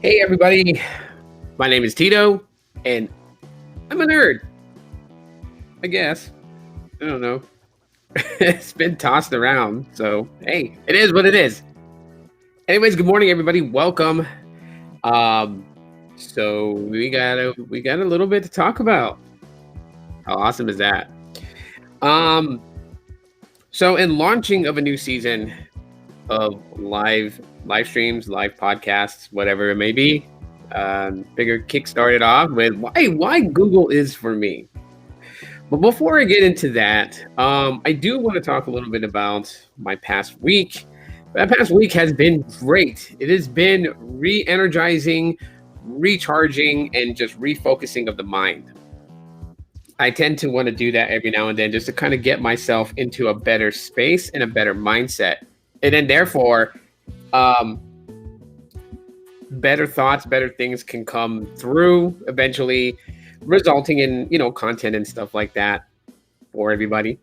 Hey everybody, my name is Tito, and I'm a nerd, I guess. I don't know. It's been tossed around, so hey, it is what it is. Anyways, good morning everybody. Welcome. Um, so we got a little bit to talk about. How awesome is that? Um, so in launching of a new season of live streams, live podcasts, whatever it may be, figured kick started off with why Google is for me. But before I get into that, I do want to talk a little bit about my past week. That past week has been great. It has been re-energizing, recharging, and just refocusing of the mind. I tend to want to do that every now and then just to kind of get myself into a better space and a better mindset. And then therefore, um, better thoughts, better things can come through eventually, resulting in, content and stuff like that for everybody.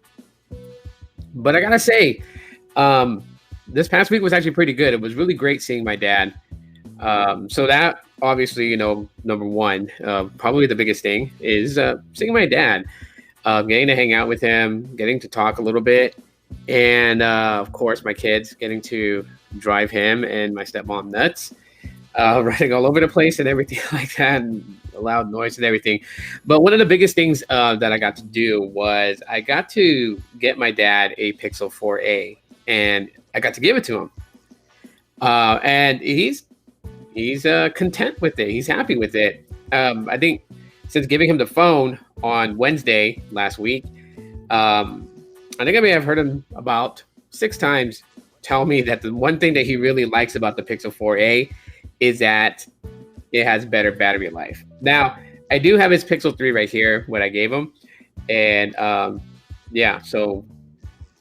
But I gotta say, this past week was actually pretty good. It was really great seeing my dad. So that obviously, number one, probably the biggest thing is seeing my dad, getting to hang out with him, getting to talk a little bit, and of course my kids, getting to drive him and my stepmom nuts, running all over the place and everything like that, and loud noise and everything. But one of the biggest things that I got to do was I got to get my dad a Pixel 4a, and I got to give it to him. And he's content with it. He's happy with it. I think since giving him the phone on Wednesday last week, I think I may have heard him about 6 times tell me that the one thing that he really likes about the Pixel 4a is that it has better battery life. Now, I do have his Pixel 3 right here, what I gave him. And yeah, so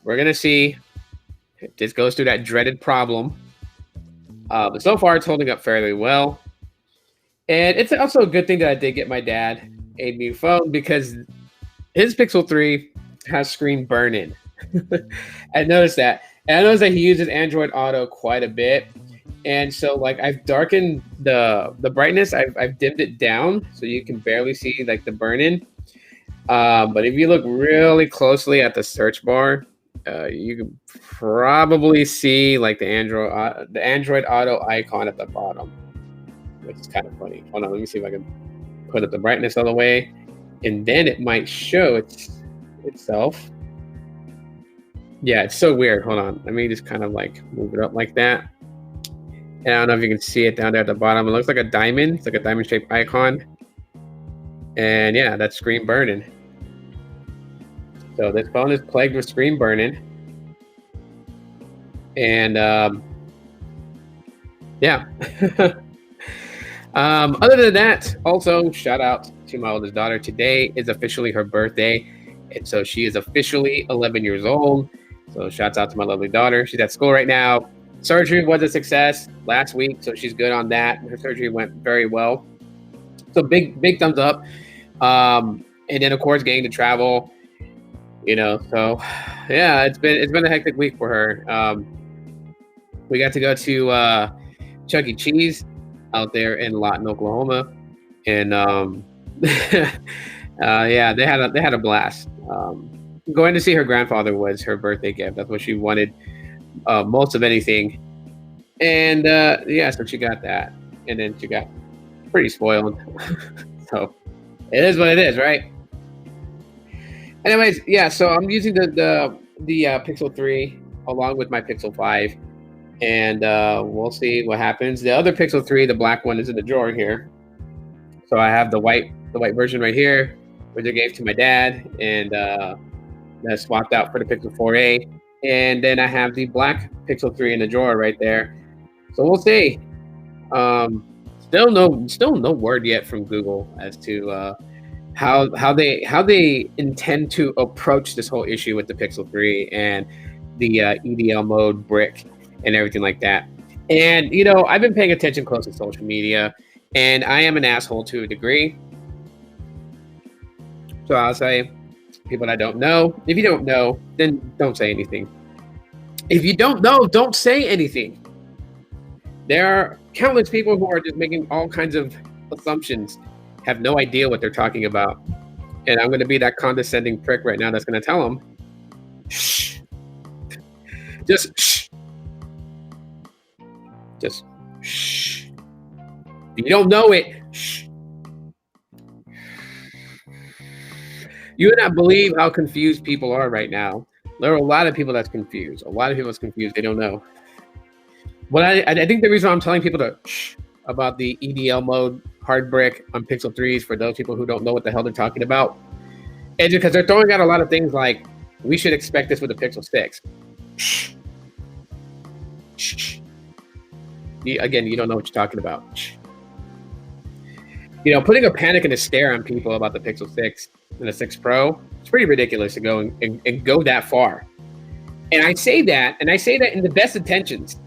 we're going to see if this goes through that dreaded problem. But so far, it's holding up fairly well. And it's also a good thing that I did get my dad a new phone because his Pixel 3 has screen burn-in. I noticed that. And I noticed that he uses Android Auto quite a bit. And so like I've darkened the brightness, I've dimmed it down so you can barely see like the burn-in. But if you look really closely at the search bar, you can probably see like the Android Auto icon at the bottom, which is kind of funny. Hold on, let me see if I can put up the brightness all the way, and then it might show itself. Yeah, it's so weird. Hold on, let me just kind of like move it up like that. And I don't know if you can see it down there at the bottom. It looks like a diamond. It's like a diamond-shaped icon. And yeah, that's screen burning. So this phone is plagued with screen burning. And yeah. Other than that, also shout out to my oldest daughter. Today is officially her birthday. And so she is officially 11 years old. So shouts out to my lovely daughter. She's at school right now. Surgery was a success last week, so she's good on that. Her surgery went very well. So big thumbs up. And then of course getting to travel. So yeah, it's been a hectic week for her. We got to go to Chuck E. Cheese out there in Lawton, Oklahoma, and yeah, they had a blast. Going to see her grandfather was her birthday gift. That's what she wanted most of anything, and yeah, so she got that, and then she got pretty spoiled. So it is what it is, right? Anyways, yeah, so I'm using the Pixel 3 along with my Pixel 5, and we'll see what happens. The other Pixel 3, the black one, is in the drawer here. So I have the white version right here, which I gave to my dad, and that's swapped out for the Pixel 4a. And then I have the black Pixel 3 in the drawer right there. So we'll see. Still no word yet from Google as to how they intend to approach this whole issue with the Pixel 3 and the EDL mode brick and everything like that. And I've been paying attention close to social media, and I am an asshole to a degree. So I'll say people I don't know. If you don't know, then don't say anything. If you don't know, don't say anything. There are countless people who are just making all kinds of assumptions, have no idea what they're talking about. And I'm going to be that condescending prick right now that's going to tell them, shh, just shh, just shh. If you don't know it, shh. You would not believe how confused people are right now. There are a lot of people that's confused. A lot of people that's confused. They don't know. But I think the reason I'm telling people to shh about the EDL mode hard brick on Pixel 3s, for those people who don't know what the hell they're talking about, is because they're throwing out a lot of things like, we should expect this with the Pixel 6. Shh. Shh. Again, you don't know what you're talking about. Shh. You know, putting a panic and a stare on people about the Pixel 6 and the 6 Pro, it's pretty ridiculous to go and go that far. And I say that in the best intentions.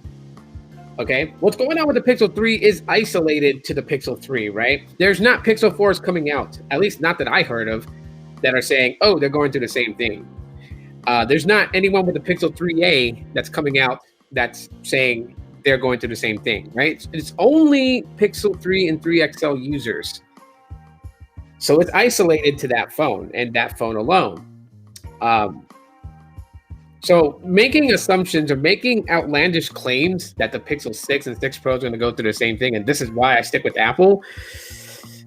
Okay, what's going on with the Pixel 3 is isolated to the Pixel 3, right? There's not Pixel 4s coming out, at least not that I heard of, that are saying, oh, they're going through the same thing. There's not anyone with the Pixel 3a that's coming out that's saying they're going through the same thing, right? It's only Pixel 3 and 3 XL users. So it's isolated to that phone and that phone alone. So making assumptions or making outlandish claims that the Pixel 6 and 6 Pro is going to go through the same thing, and this is why I stick with Apple.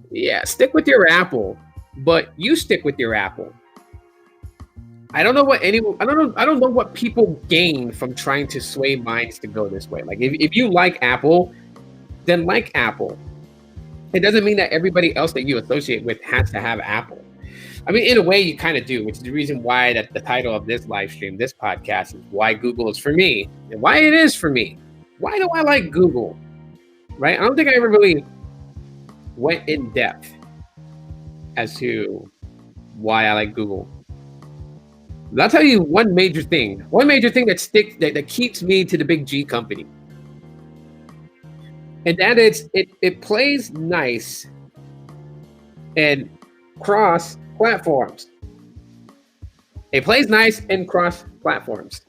Yeah, stick with your Apple, but you stick with your Apple. I don't know what people gain from trying to sway minds to go this way. Like if you like Apple, then like Apple. It doesn't mean that everybody else that you associate with has to have Apple. I mean, in a way, you kind of do, which is the reason why that the title of this live stream, this podcast, is why Google is for me and why it is for me. Why do I like Google? Right? I don't think I ever really went in depth as to why I like Google. But I'll tell you one major thing that keeps me to the big G company. And that is it plays nice and cross platforms. It plays nice and cross platforms.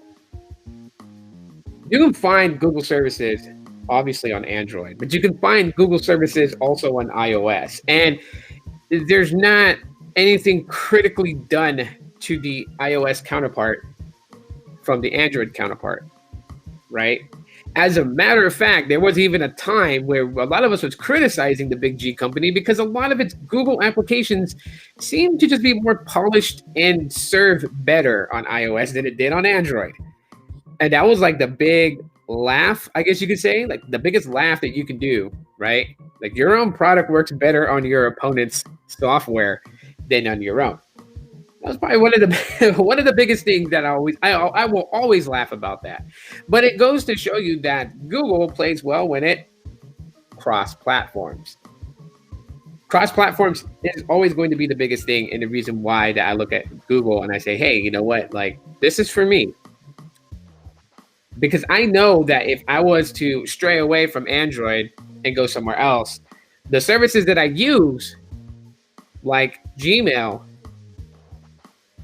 You can find Google services obviously on Android, but you can find Google services also on iOS. And there's not anything critically done to the iOS counterpart from the Android counterpart, right? As a matter of fact, there was even a time where a lot of us was criticizing the big G company because a lot of its Google applications seemed to just be more polished and serve better on iOS than it did on Android. And that was like the big laugh, I guess you could say, like the biggest laugh that you can do, right? Like your own product works better on your opponent's software than on your own. That was probably one of the biggest things that I will always laugh about that. But it goes to show you that Google plays well when it cross platforms. Cross platforms is always going to be the biggest thing, and the reason why that I look at Google and I say, hey, you know what? Like, this is for me. Because I know that if I was to stray away from Android and go somewhere else, the services that I use, like Gmail,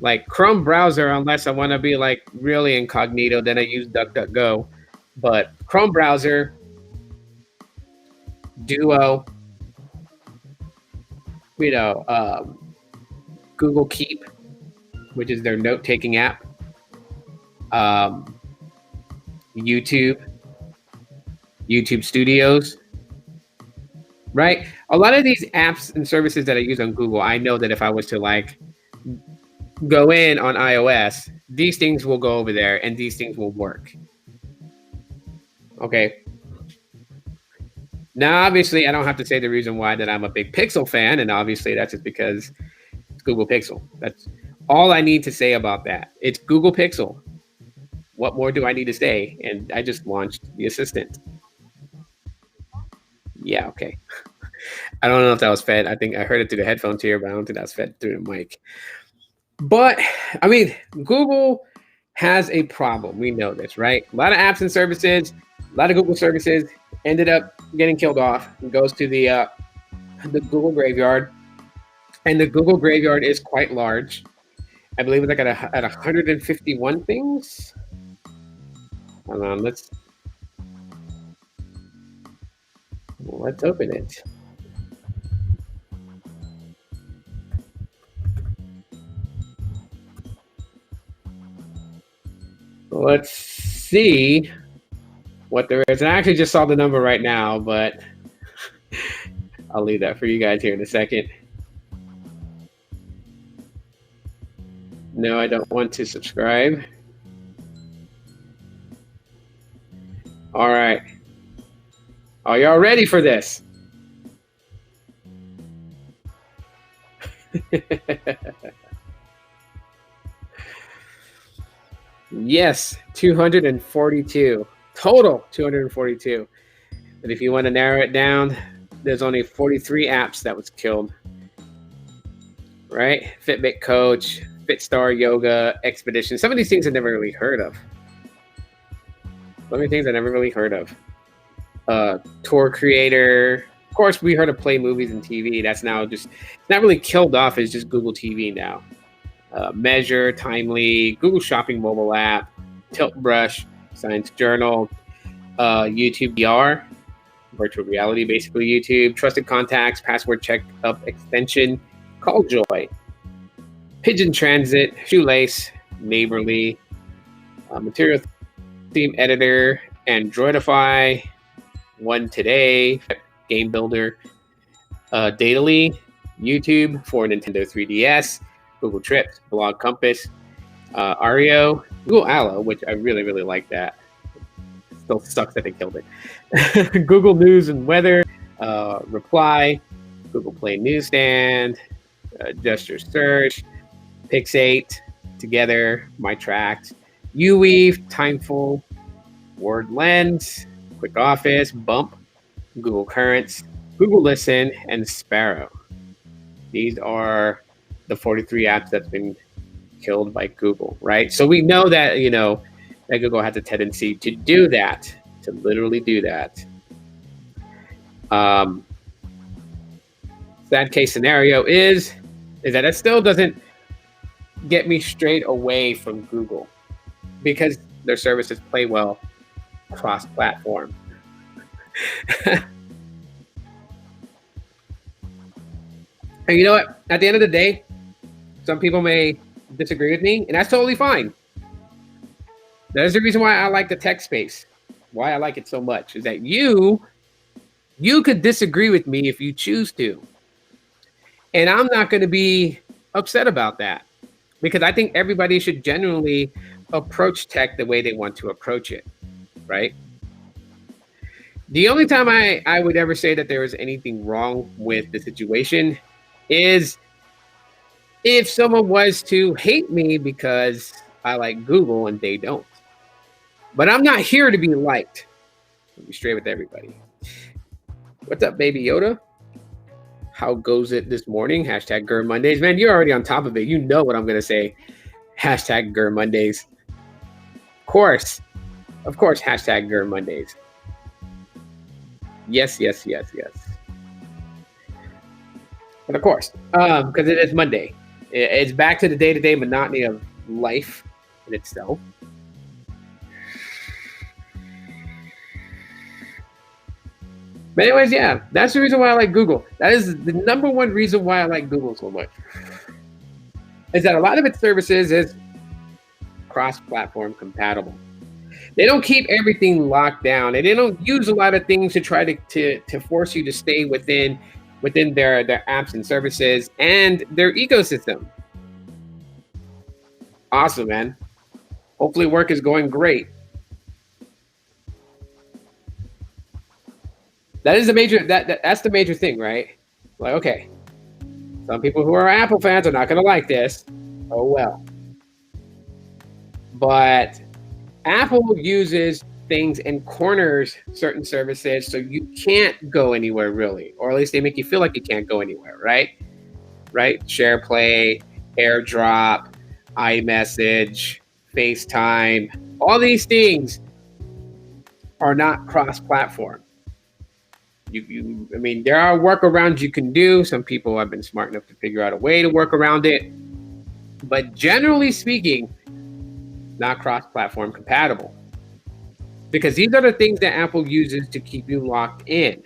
like Chrome browser, unless I want to be like really incognito, then I use DuckDuckGo. But Chrome browser, Duo, Google Keep, which is their note-taking app, YouTube Studios, right? A lot of these apps and services that I use on Google, I know that if I was to like go in on iOS, these things will go over there and these things will work. Okay. Now, obviously, I don't have to say the reason why that I'm a big Pixel fan, and obviously that's just because it's Google Pixel. That's all I need to say about that. It's Google Pixel. What more do I need to say? And I just launched the Assistant. Yeah, okay. I don't know if that was fed. I think I heard it through the headphones here, but I don't think that's fed through the mic. But, I mean, Google has a problem. We know this, right? A lot of apps and services, a lot of Google services ended up getting killed off. It goes to the Google graveyard. And the Google graveyard is quite large. I believe it's like at 151 things. Hold on, let's Let's open it. Let's see what there is. And I actually just saw the number right now, but I'll leave that for you guys here in a second. No, I don't want to subscribe. All right. Are y'all ready for this? Yes, 242. Total 242. But if you want to narrow it down, there's only 43 apps that was killed. Right? Fitbit Coach, Fitstar Yoga, Expedition. Some of these things I've never really heard of. So many things I never really heard of. Tour Creator. Of course, we heard of Play Movies and TV. That's now just, it's not really killed off. It's just Google TV now. Measure, Timely, Google Shopping mobile app, Tilt Brush, Science Journal, YouTube VR, virtual reality, basically YouTube, Trusted Contacts, Password Checkup Extension, Calljoy, Pigeon Transit, Shoelace, Neighborly, Material Theme Editor, Androidify, One Today, Game Builder, Datally, YouTube for Nintendo 3DS, Google Trips, Blog Compass, Ario, Google Allo, which I really, really like that. Still sucks that they killed it. Google News and Weather, Reply, Google Play Newsstand, Gesture Search, Pix8, Together, My Tracks, Uweave, Timeful, Word Lens, Quick Office, Bump, Google Currents, Google Listen, and Sparrow. These are the 43 apps that's been killed by Google, right? So we know that, you know, that Google has a tendency to do that, to literally do that. Sad case scenario is that it still doesn't get me straight away from Google because their services play well cross-platform. And you know what? At the end of the day, some people may disagree with me, and that's totally fine. There's the reason why I like the tech space, why I like it so much, is that you could disagree with me if you choose to. And I'm not going to be upset about that because I think everybody should genuinely approach tech the way they want to approach it, right? The only time I would ever say that there is anything wrong with the situation is if someone was to hate me because I like Google and they don't. But I'm not here to be liked. I'll be straight with everybody. What's up, Baby Yoda? How goes it this morning? Hashtag Gur Mondays. Man, you're already on top of it. You know what I'm going to say. Hashtag Gur Mondays. Of course, hashtag Gur Mondays. Yes. But of course, because it is Monday. It's back to the day-to-day monotony of life in itself. But anyways, yeah, that's the reason why I like Google. That is the number one reason why I like Google so much. Is that a lot of its services is cross-platform compatible. They don't keep everything locked down, and they don't use a lot of things to try to force you to stay within their apps and services and their ecosystem. Awesome, man. Hopefully work is going great. That is the major that's the major thing, right? Like, okay, some people who are Apple fans are not going to like this. Oh well. But Apple uses things and corners certain services so you can't go anywhere really, or at least they make you feel like you can't go anywhere, right? SharePlay, AirDrop, iMessage, FaceTime, all these things are not cross-platform. I mean, there are workarounds you can do. Some people have been smart enough to figure out a way to work around it. But generally speaking, not cross-platform compatible. Because these are the things that Apple uses to keep you locked in.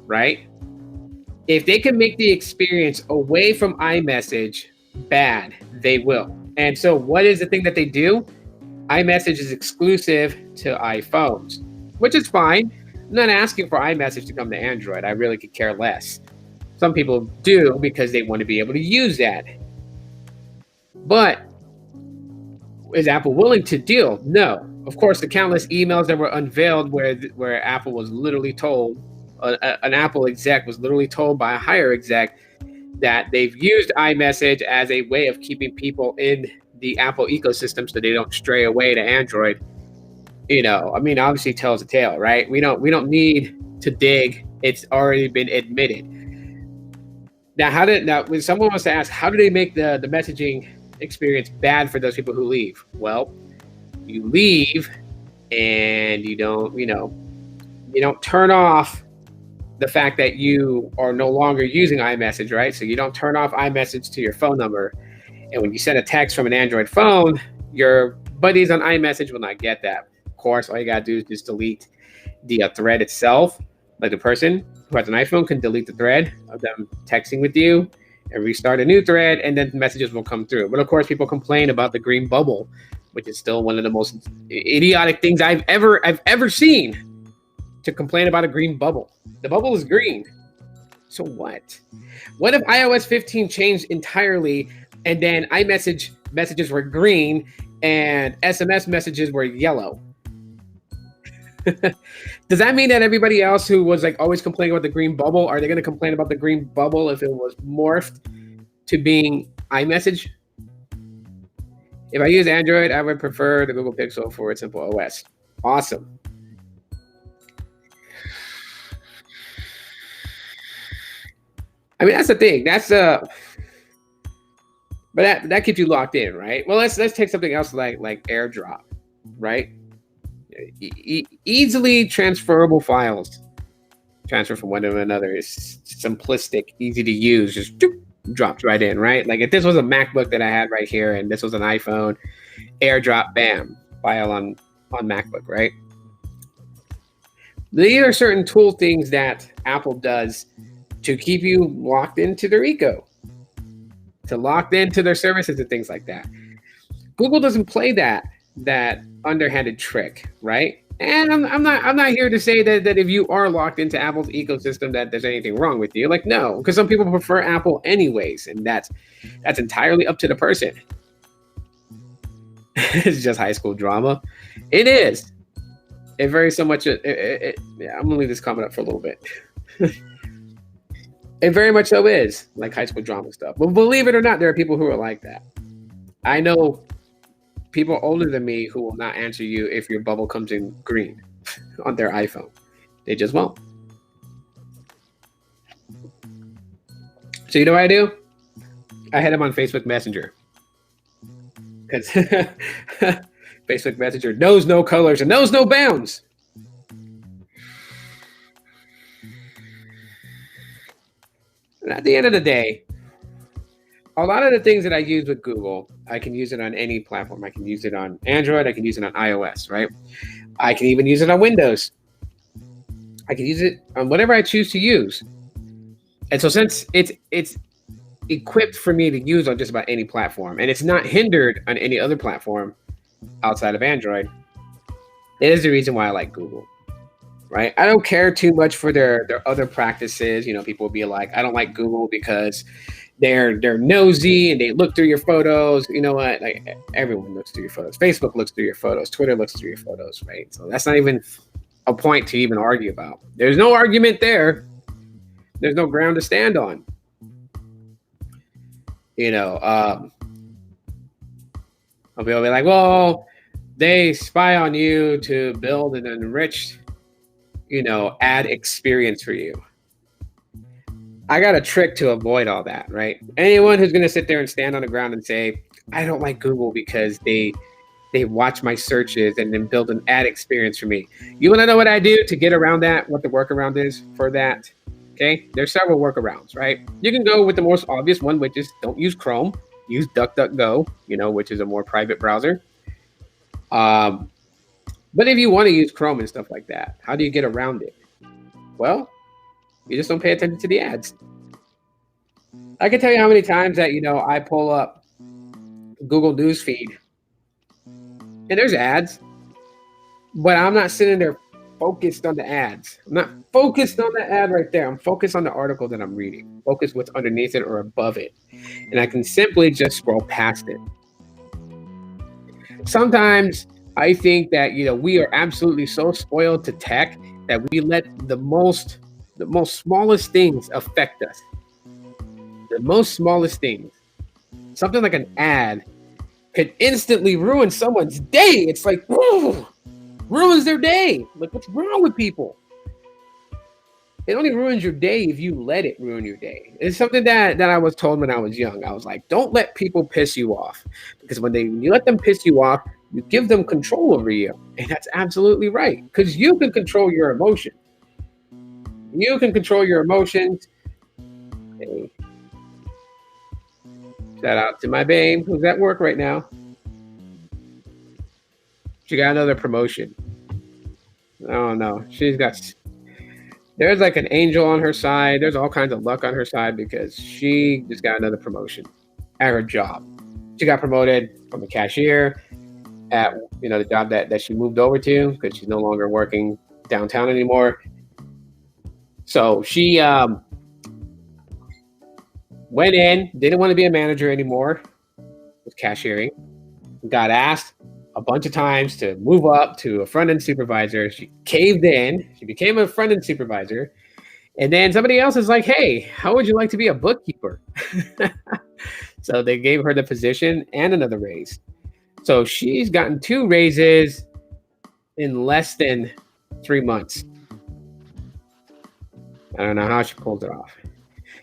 right? If they can make the experience away from iMessage bad, they will. And so what is the thing that they do? iMessage is exclusive to iPhones, which is fine. I'm not asking for iMessage to come to Android. I really could care less. Some people do because they want to be able to use that. But is Apple willing to deal? No. Of course, the countless emails that were unveiled where Apple was literally told, an Apple exec was literally told by a higher exec that they've used iMessage as a way of keeping people in the Apple ecosystem so they don't stray away to Android. You know, I mean, obviously tells a tale, right? We don't need to dig. It's already been admitted. Now when someone wants to ask, how do they make the messaging experience bad for those people who leave? Well, you leave and you don't turn off the fact that you are no longer using iMessage, right? So you don't turn off iMessage to your phone number. And when you send a text from an Android phone, your buddies on iMessage will not get that. Of course, all you gotta do is just delete the thread itself. Like the person who has an iPhone can delete the thread of them texting with you and restart a new thread, and then messages will come through. But of course, people complain about the green bubble, which is still one of the most idiotic things I've ever seen. To complain about a green bubble. The bubble is green. So what? What if iOS 15 changed entirely and then iMessage messages were green and SMS messages were yellow? Does that mean that everybody else who was like always complaining about the green bubble, are they going to complain about the green bubble if it was morphed to being iMessage? If I use Android, I would prefer the Google Pixel for its simple OS. Awesome. I mean, that's the thing. But that keeps you locked in, right? Well, let's take something else like AirDrop, right? Easily transferable files transfer from one to another is simplistic, easy to use, just drops right in, right? Like if this was a MacBook that I had right here and this was an iPhone, AirDrop, bam, file on MacBook, right? These are certain tool things that Apple does to keep you locked into their eco, to locked into their services and things like that. Google doesn't play that underhanded trick, right? And I'm not here to say that if you are locked into Apple's ecosystem that there's anything wrong with you. Like, no, because some people prefer Apple anyways, and that's entirely up to the person. It's just high school drama. It is. It very so much. Yeah, I'm gonna leave this comment up for a little bit. It very much so is like high school drama stuff. But believe it or not, there are people who are like that. I know people older than me who will not answer you if your bubble comes in green on their iPhone. They just won't. So you know what I do? I hit them on Facebook Messenger. Because Facebook Messenger knows no colors and knows no bounds. And at the end of the day, a lot of the things that I use with Google, I can use it on any platform. I can use it on Android. I can use it on iOS, right? I can even use it on Windows. I can use it on whatever I choose to use. And so since it's equipped for me to use on just about any platform, and it's not hindered on any other platform outside of Android, it is the reason why I like Google. Right? I don't care too much for their other practices. You know, people will be like, I don't like Google because they're nosy and they look through your photos. You know what? Like everyone looks through your photos. Facebook looks through your photos. Twitter looks through your photos, right? So that's not even a point to even argue about. There's no argument there. There's no ground to stand on. You know, people will be like, well, they spy on you to build an enriched, ad experience for you. I got a trick to avoid all that, right? Anyone who's going to sit there and stand on the ground and say, I don't like Google because they watch my searches and then build an ad experience for me. You want to know what I do to get around that, what the workaround is for that? Okay, there's several workarounds, right? You can go with the most obvious one, which is don't use Chrome, use DuckDuckGo, which is a more private browser. But if you want to use Chrome and stuff like that, how do you get around it? Well, You just don't pay attention to the ads. I can tell you how many times that, I pull up Google News feed and there's ads, but I'm not sitting there focused on the ads. I'm not focused on the ad right there. I'm focused on the article that I'm reading, focused what's underneath it or above it. And I can simply just scroll past it. Sometimes I think that, we are absolutely so spoiled to tech that we let the most smallest things affect us. The most smallest things. Something like an ad could instantly ruin someone's day. It's like, whoa, ruins their day. Like, what's wrong with people? It only ruins your day if you let it ruin your day. It's something that I was told when I was young. I was like, don't let people piss you off. Because when you let them piss you off, you give them control over you. And that's absolutely right. Because you can control your emotions. You can control your emotions. Hey. Shout out to my babe who's at work right now. She got another promotion. Oh no, there's like an angel on her side. There's all kinds of luck on her side because she just got another promotion at her job. She got promoted from a cashier at the job that she moved over to because she's no longer working downtown anymore. So she went in, didn't want to be a manager anymore with cashiering, got asked a bunch of times to move up to a front-end supervisor. She caved in. She became a front-end supervisor. And then somebody else is like, hey, how would you like to be a bookkeeper? So they gave her the position and another raise. So she's gotten 2 raises in less than 3 months. I don't know how she pulled it off.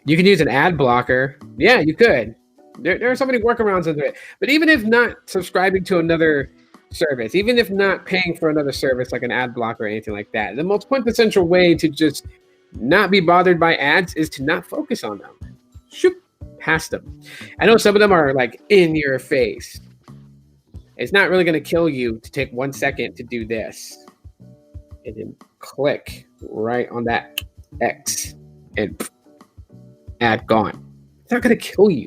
You can use an ad blocker. Yeah, you could. There are so many workarounds under it. But even if not subscribing to another service, even if not paying for another service like an ad blocker or anything like that, the most quintessential way to just not be bothered by ads is to not focus on them. Shoot past them. I know some of them are like in your face. It's not really going to kill you to take 1 second to do this and then click right on that X and ad gone. It's not going to kill you.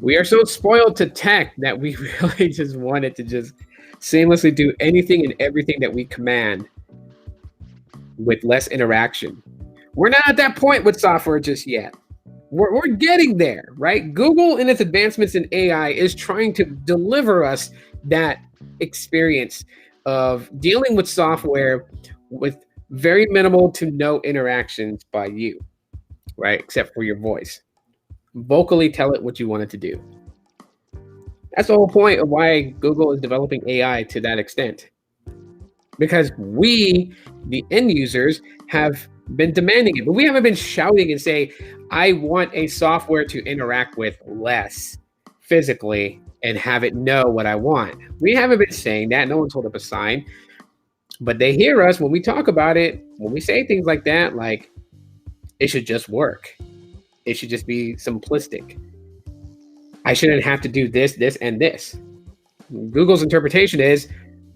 We are so spoiled to tech that we really just want it to just seamlessly do anything and everything that we command with less interaction. We're not at that point with software just yet. We're getting there, right? Google in its advancements in AI is trying to deliver us that experience of dealing with software with very minimal to no interactions by you, right? Except for your voice. Vocally tell it what you want it to do. That's the whole point of why Google is developing AI to that extent. Because we, the end users, have been demanding it, but we haven't been shouting and say, I want a software to interact with less physically and have it know what I want. We haven't been saying that. No one's hold up a sign, but they hear us when we talk about it, when we say things like that, like it should just work. It should just be simplistic. I shouldn't have to do this, this, and this. Google's interpretation is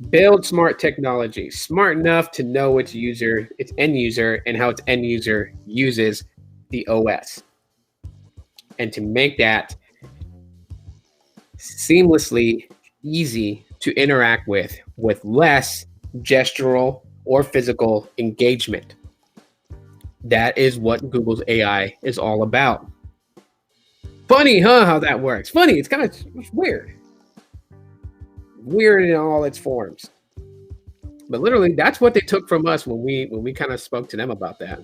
build smart technology, smart enough to know its end user, and how its end user uses the OS. And to make that seamlessly easy to interact with less gestural or physical engagement. That is what Google's AI is all about. Funny, huh, how that works? Funny, it's kind of weird. Weird in all its forms. But literally, that's what they took from us when we kind of spoke to them about that.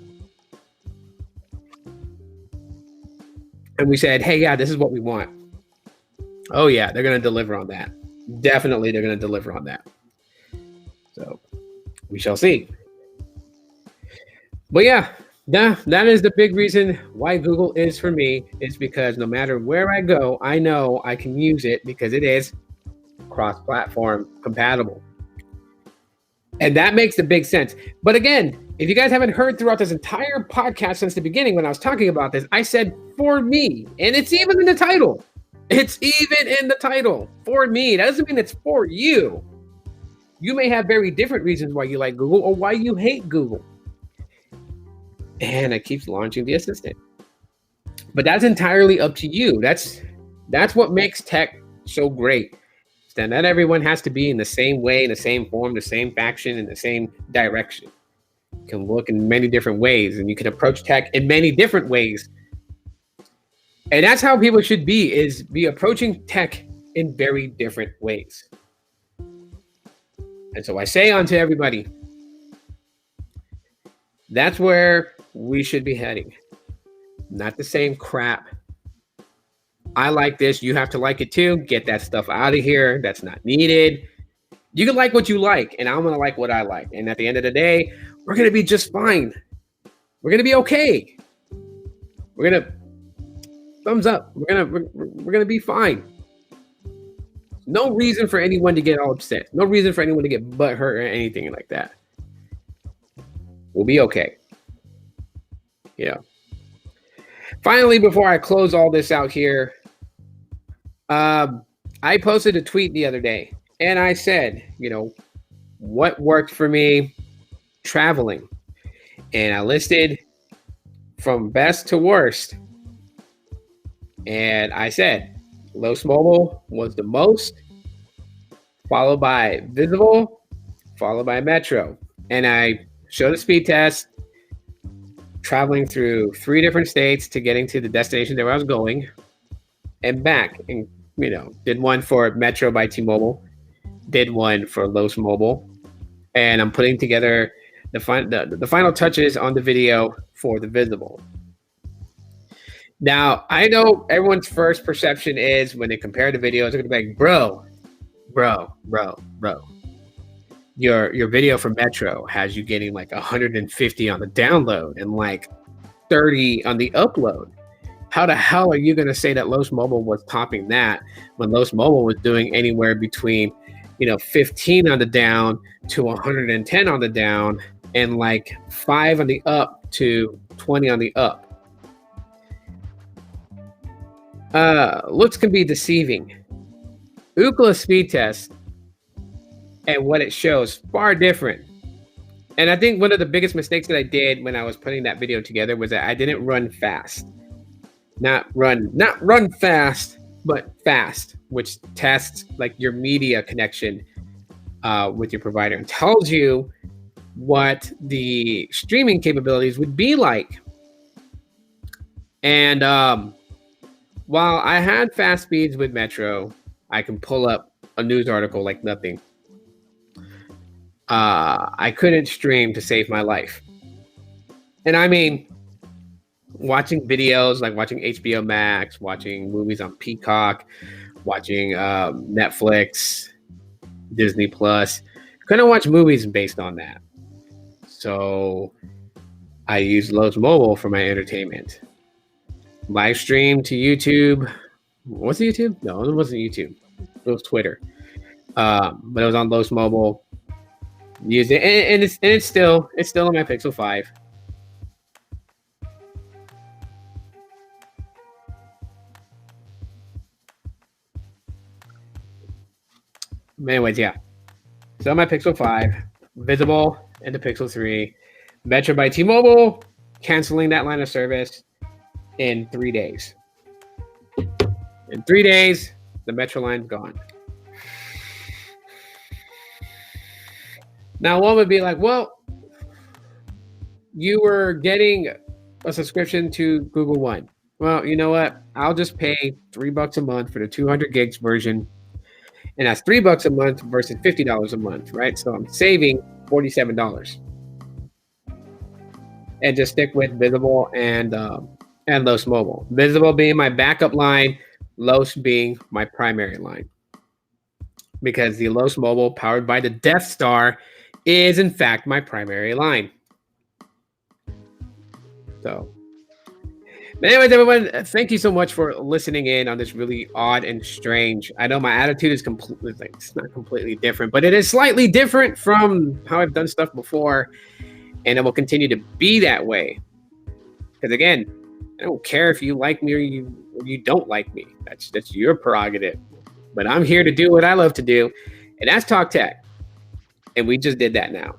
And we said, hey, yeah, this is what we want. Oh, yeah, they're going to deliver on that. Definitely, they're going to deliver on that. So we shall see. But yeah, that is the big reason why Google is for me, is because no matter where I go, I know I can use it because it is cross-platform compatible. And that makes the big sense. But again, if you guys haven't heard throughout this entire podcast since the beginning when I was talking about this, I said for me, and it's even in the title. It's even in the title, for me. That doesn't mean it's for you. You may have very different reasons why you like Google or why you hate Google. and it keeps launching the assistant. But that's entirely up to you. That's what makes tech so great. That not everyone has to be in the same way, in the same form, the same faction, in the same direction. You can look in many different ways, and you can approach tech in many different ways. And that's how people should be approaching tech in very different ways. And so I say unto everybody, that's where we should be heading. Not the same crap. I like this. You have to like it too. Get that stuff out of here. That's not needed. You can like what you like, and I'm going to like what I like. And at the end of the day, we're going to be just fine. We're going to be okay. We're going to thumbs up. We're going to be fine. No reason for anyone to get all upset. No reason for anyone to get butthurt or anything like that. We'll be okay. Yeah. Finally, before I close all this out here, I posted a tweet the other day, and I said, what worked for me traveling. And I listed from best to worst. And I said, Los Mobile was the most, followed by Visible, followed by Metro. And I showed a speed test, traveling through 3 different states to getting to the destination where I was going and back. And, did one for Metro by T-Mobile, did one for Los Mobile. And I'm putting together the final touches on the video for the Visible. Now, I know everyone's first perception is when they compare the videos, they're going to be like, bro. Your video for Metro has you getting like 150 on the download and like 30 on the upload. How the hell are you going to say that Los Mobile was topping that when Los Mobile was doing anywhere between, 15 on the down to 110 on the down and like 5 on the up to 20 on the up? Looks can be deceiving. Ookla speed test and what it shows far different. And I think one of the biggest mistakes that I did when I was putting that video together was that I didn't run fast. Not run fast, but fast, which tests like your media connection with your provider and tells you what the streaming capabilities would be like. And while I had fast speeds with Metro, I can pull up a news article like nothing. I couldn't stream to save my life. And I mean, watching videos, like watching HBO Max, watching movies on Peacock, watching Netflix, Disney Plus, couldn't watch movies based on that. So I used Los Mobile for my entertainment. Live stream to YouTube. Was it YouTube? No, it wasn't YouTube. It was Twitter. But it was on Los Mobile. Used it, and it's still on my Pixel 5. Anyways, yeah. So on my Pixel 5, Visible and the Pixel 3, Metro by T-Mobile, canceling that line of service in 3 days. In 3 days, the Metro line's gone. Now, one would be like, well, you were getting a subscription to Google One. Well, you know what? I'll just pay $3 a month for the 200 gigs version. And that's $3 a month versus $50 a month, right? So I'm saving $47. And just stick with Visible and Los Mobile. Visible being my backup line, Los being my primary line. Because the Los Mobile powered by the Death Star is in fact my primary line. So, but anyways, everyone, thank you so much for listening in on this really odd and strange. I know my attitude is completely, like, it's not completely different, but it is slightly different from how I've done stuff before, and it will continue to be that way. Because again, I don't care if you like me or you don't like me. That's your prerogative. But I'm here to do what I love to do, and that's talk tech. And we just did that now.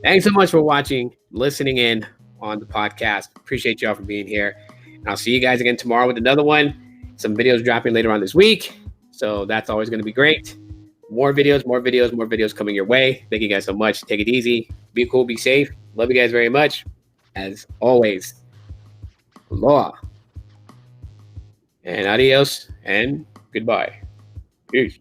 Thanks so much for watching, listening in. on the podcast. Appreciate y'all for being here. And I'll see you guys again tomorrow with another one. Some videos dropping later on this week. So that's always going to be great. More videos coming your way. Thank you guys so much. Take it easy. Be cool. Be safe. Love you guys very much. As always, aloha. And adios and goodbye. Peace.